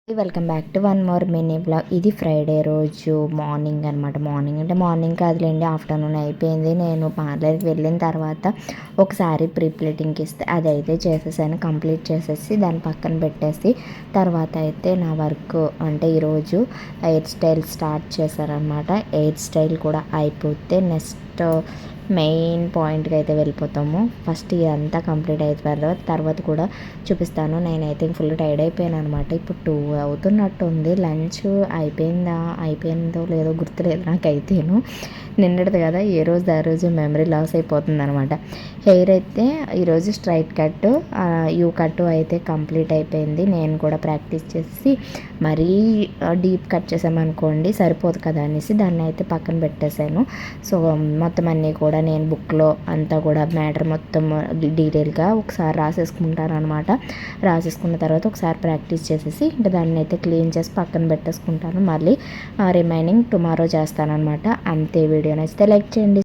Welcome back to one more mini blog. ఇది Friday రోజు morning అనమాట. మార్నింగ్ అంటే మార్నింగ్ కాదులేండి, ఆఫ్టర్నూన్ అయిపోయింది. నేను పార్లర్కి వెళ్ళిన తర్వాత ఒకసారి ప్రీ ప్లేటింగ్కి ఇస్తే అదైతే చేసేసాను. కంప్లీట్ చేసేసి దాన్ని పక్కన పెట్టేసి తర్వాత అయితే నా వర్క్ అంటే ఈరోజు హెయిర్ స్టైల్ స్టార్ట్ చేశారనమాట. హెయిర్ స్టైల్ కూడా అయిపోతే నెక్స్ట్ మెయిన్ పాయింట్కి అయితే వెళ్ళిపోతాము. ఫస్ట్ ఇదంతా కంప్లీట్ అయిపోయిన తర్వాత కూడా చూపిస్తాను. నేనైతే ఫుల్ టైర్డ్ అయిపోయాను అనమాట. ఇప్పుడు 2 అవుతున్నట్టుంది. లంచ్ అయిపోయిందో లేదో గుర్తులేదు నాకైతేను. నిన్నటిది కదా, ఏ రోజు ఆ రోజు మెమరీ లాస్ అయిపోతుంది అనమాట. హెయిర్ అయితే ఈరోజు స్ట్రైట్ కట్, యూ కట్ అయితే కంప్లీట్ అయిపోయింది. నేను కూడా ప్రాక్టీస్ చేసి మరీ డీప్ కట్ చేసామనుకోండి సరిపోదు కదా అనేసి దాన్ని అయితే పక్కన పెట్టేశాను. సో మొత్తం అన్నీ కూడా నేను బుక్లో అంతా కూడా మ్యాటర్ మొత్తం డీటెయిల్గా ఒకసారి రాసేసుకుంటాను అనమాట. రాసేసుకున్న తర్వాత ఒకసారి ప్రాక్టీస్ చేసేసి ఇంకా దాన్ని అయితే క్లీన్ చేసి పక్కన పెట్టేసుకుంటాను. మళ్ళీ రిమైనింగ్ టుమారో చేస్తానన్నమాట. అంతే. వీడియో నచ్చితే లైక్ చేయండి.